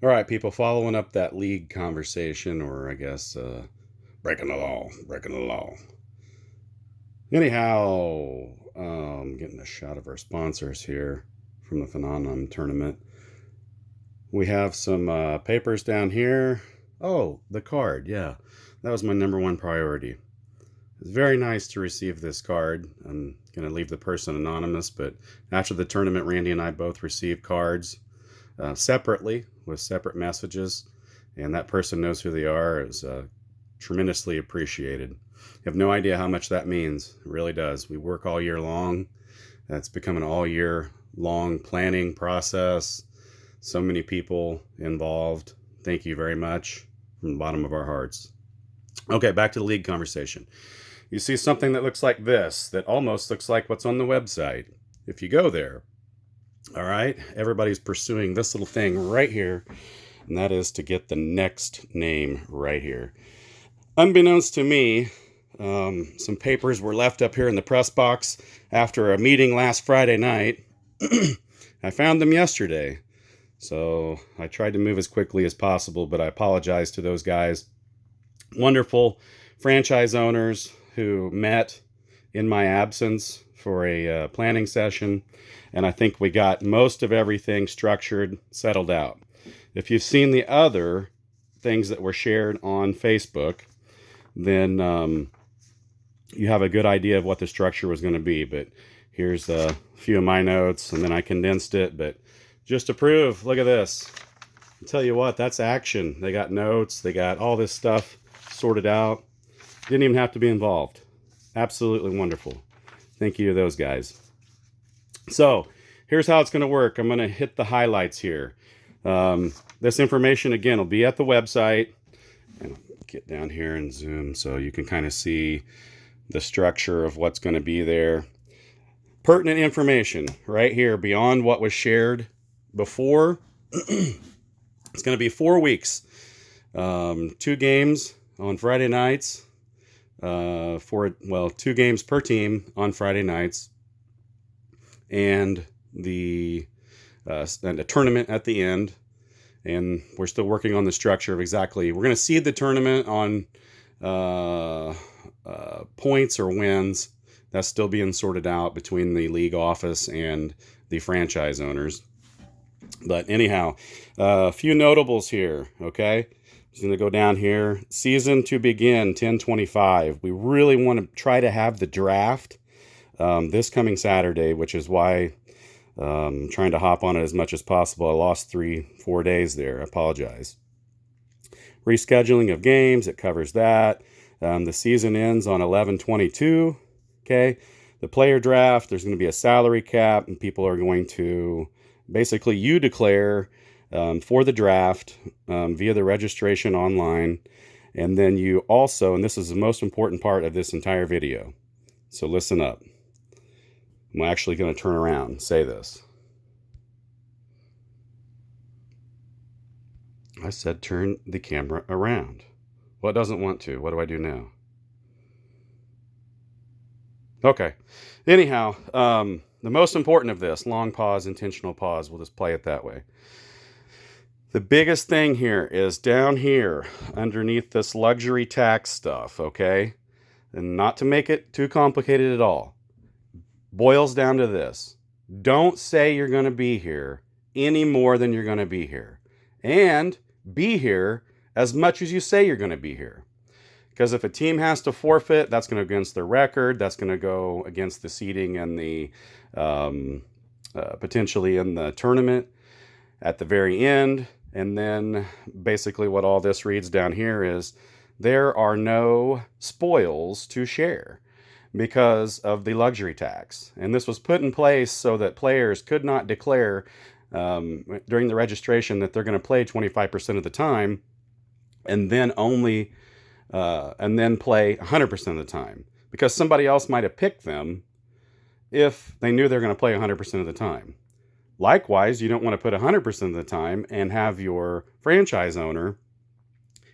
All right, people, following up that league conversation, or I guess breaking the law, breaking the law. Anyhow, getting a shot of our sponsors here from the Phenomenon tournament. We have some papers down here. Oh, the card, yeah. That was my number one priority. It's very nice to receive this card. I'm going to leave the person anonymous, but after the tournament, Randy and I both received cards separately with separate messages, and that person knows who they are. Is tremendously appreciated. You have no idea how much that means. It really does. We work all year long. That's become an all year long planning process. So many people involved. Thank you very much from the bottom of our hearts. Okay, back to the league conversation. You see something that looks like this, that almost looks like what's on the website. If you go there, all right, everybody's pursuing this little thing right here, and that is to get the next name right here. Unbeknownst to me, some papers were left up here in the press box after a meeting last Friday night. I found them yesterday, so I tried to move as quickly as possible, but I apologize to those guys. Wonderful franchise owners who met in my absence for a planning session, and I think we got most of everything structured, settled out. If you've seen the other things that were shared on Facebook, then you have a good idea of what the structure was going to be. But here's a few of my notes, and then I condensed it. But just to prove, look at this. I'll tell you what, that's action. They got notes. They got all this stuff sorted out. Didn't even have to be involved. Absolutely wonderful. Thank you to those guys. So here's how it's going to work. I'm going to hit the highlights here. This information, again, will be at the website. And I'll get down here and zoom so you can kind of see the structure of what's going to be there. Pertinent information right here beyond what was shared before. It's going to be 4 weeks. 2 games on Friday nights. 2 games per team on Friday nights. And a tournament at the end. And we're still working on the structure of exactly. We're going to seed the tournament on points or wins. That's still being sorted out between the league office and the franchise owners. But anyhow, a few notables here, okay? Just going to go down here. Season to begin, 10/25. We really want to try to have the draft this coming Saturday, which is why I'm trying to hop on it as much as possible. I lost 3-4 days there. I apologize. Rescheduling of games, it covers that. The season ends on 11/22. Okay. The player draft, there's going to be a salary cap, and people are going to basically you declare for the draft via the registration online. And then you also, and this is the most important part of this entire video, so listen up. I'm actually going to turn around and say this. I said turn the camera around. Well, it doesn't want to. What do I do now? Okay. Anyhow, the most important of this, long pause, intentional pause, we'll just play it that way. The biggest thing here is down here underneath this luxury tax stuff, okay? And not to make it too complicated at all. Boils down to this. Don't say you're going to be here any more than you're going to be here. And be here as much as you say you're going to be here. Because if a team has to forfeit, that's going to go against their record. That's going to go against the seeding and the potentially in the tournament at the very end. And then basically what all this reads down here is there are no spoils to share because of the luxury tax. And this was put in place so that players could not declare during the registration that they're going to play 25% of the time and then only and then play 100% of the time, because somebody else might have picked them if they knew they're going to play 100% of the time. Likewise, you don't want to put 100% of the time and have your franchise owner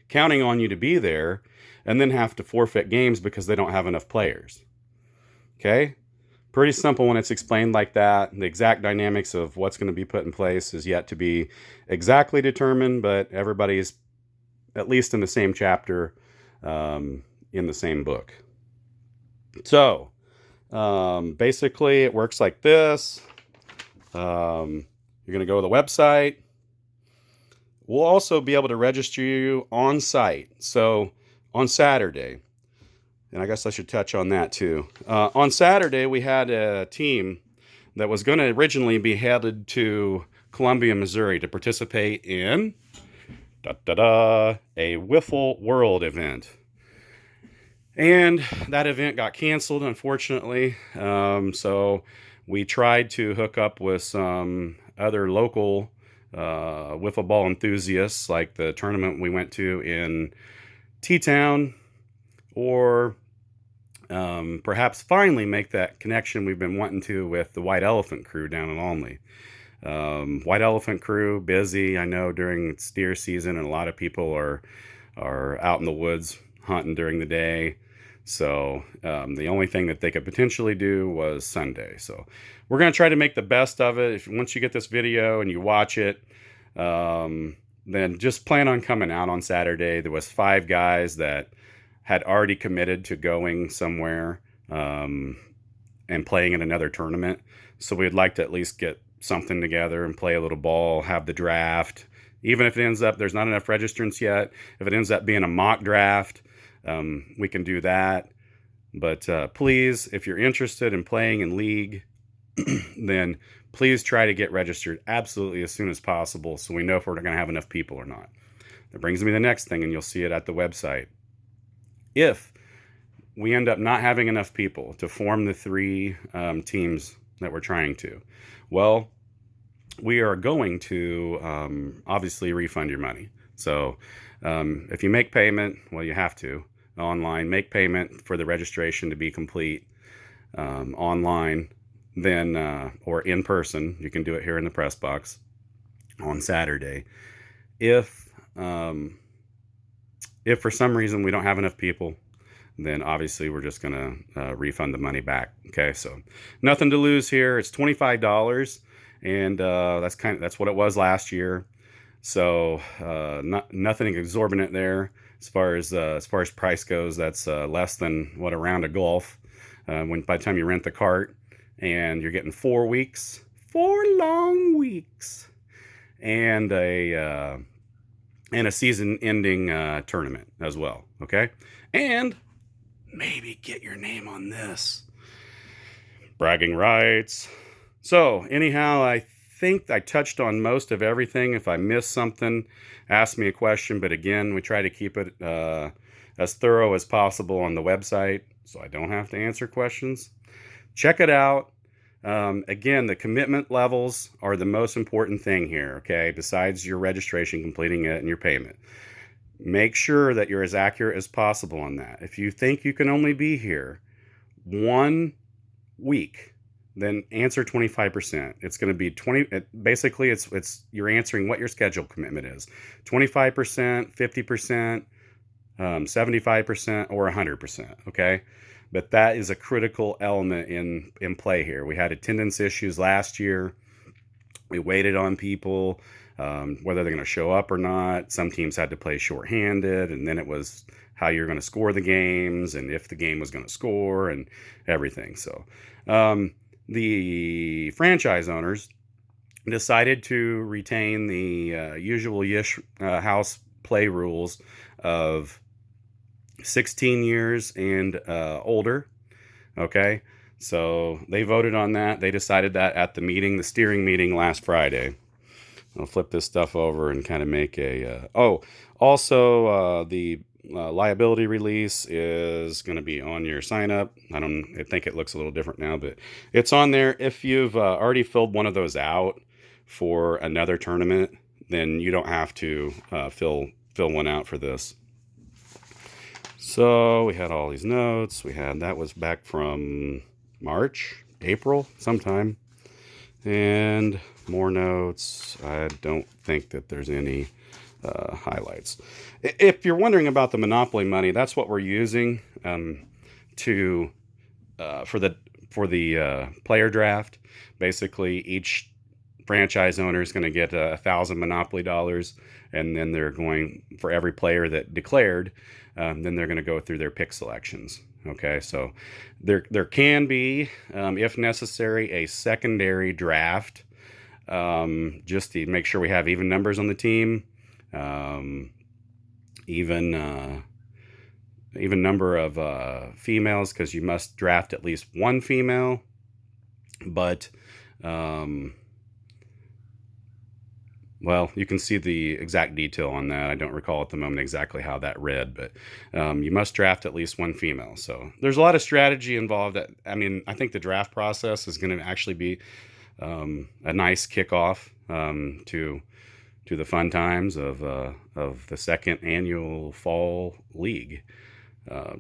counting on you to be there and then have to forfeit games because they don't have enough players. Okay? pretty simple when it's explained like that. The exact dynamics of what's going to be put in place is yet to be exactly determined, but everybody's at least in the same chapter, in the same book. So basically it works like this. You're going to go to the website. We'll also be able to register you on site. So on Saturday, and I guess I should touch on that too. On Saturday, we had a team that was going to originally be headed to Columbia, Missouri to participate in a Wiffle World event. And that event got canceled, unfortunately. So we tried to hook up with some other local wiffle ball enthusiasts, like the tournament we went to in T-Town, or perhaps finally make that connection we've been wanting to with the White Elephant crew down in Olney. White Elephant crew, busy, I know, during steer season, and a lot of people are out in the woods hunting during the day. So the only thing that they could potentially do was Sunday. So we're going to try to make the best of it. Once you get this video and you watch it, then just plan on coming out on Saturday. There was 5 guys that had already committed to going somewhere and playing in another tournament. So we'd like to at least get something together and play a little ball, have the draft. Even if it ends up, there's not enough registrants yet, if it ends up being a mock draft, we can do that. But please, if you're interested in playing in league, then please try to get registered absolutely as soon as possible, so we know if we're going to have enough people or not. That brings me to the next thing, and you'll see it at the website. If we end up not having enough people to form the 3 teams that we're trying to, well, we are going to obviously refund your money. So if you make payment, well, you have to online make payment for the registration to be complete online, then or in person. You can do it here in the press box on Saturday. If for some reason we don't have enough people, then obviously we're just going to refund the money back. Okay, so nothing to lose here. It's $25, and that's what it was last year. So nothing exorbitant there as far as price goes. That's less than what a round of golf by the time you rent the cart, and you're getting 4 weeks, 4 long weeks, and a season-ending tournament as well. Okay, and maybe get your name on this. Bragging rights. So anyhow, I think I touched on most of everything. If I missed something, ask me a question. But again, we try to keep it as thorough as possible on the website, so I don't have to answer questions. Check it out. Again, the commitment levels are the most important thing here, okay? Besides your registration, completing it, and your payment. Make sure that you're as accurate as possible on that. If you think you can only be here 1 week, then answer 25%. It's going to be 20. Basically, it's you're answering what your schedule commitment is: 25%, 50%, 75%, or 100%. Okay, but that is a critical element in play here. We had attendance issues last year. We waited on people, whether they're going to show up or not. Some teams had to play shorthanded, and then it was how you're going to score the games and if the game was going to score and everything. So the franchise owners decided to retain the usual house play rules of 16 years and older. Okay, so they voted on that. They decided that at the steering meeting last Friday. I'll flip this stuff over and kind of make a... also the liability release is going to be on your sign up. I think it looks a little different now, but it's on there. If you've already filled one of those out for another tournament, then you don't have to fill one out for this. So we had all these notes. That was back from April sometime, and more notes. I don't think that there's any highlights. If you're wondering about the Monopoly money, that's what we're using for the for the player draft. Basically, each franchise owner is going to get 1,000 Monopoly dollars, and then they're going, for every player that declared, then they're going to go through their pick selections. Okay, so there can be, if necessary, a secondary draft, just to make sure we have even numbers on the team, even number of females, because you must draft at least one female. But well, you can see the exact detail on that. I don't recall at the moment exactly how that read, but you must draft at least one female. So there's a lot of strategy involved. I mean, I think the draft process is going to actually be a nice kickoff to the fun times of the second annual fall league.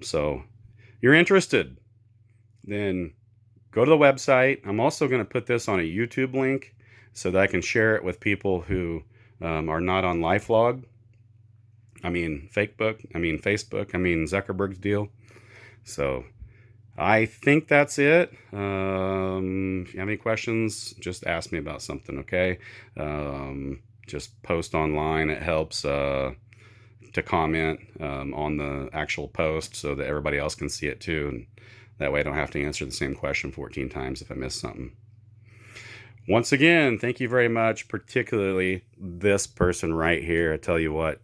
So if you're interested, then go to the website. I'm also going to put this on a YouTube link so that I can share it with people who are not on LifeLog. I mean, Facebook, Zuckerberg's deal. So I think that's it. If you have any questions, just ask me about something, okay? Just post online. It helps to comment on the actual post so that everybody else can see it too. And that way I don't have to answer the same question 14 times if I miss something. Once again, thank you very much, particularly this person right here. I tell you what,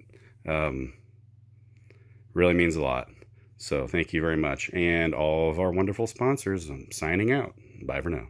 really means a lot. So thank you very much. And all of our wonderful sponsors, I'm signing out. Bye for now.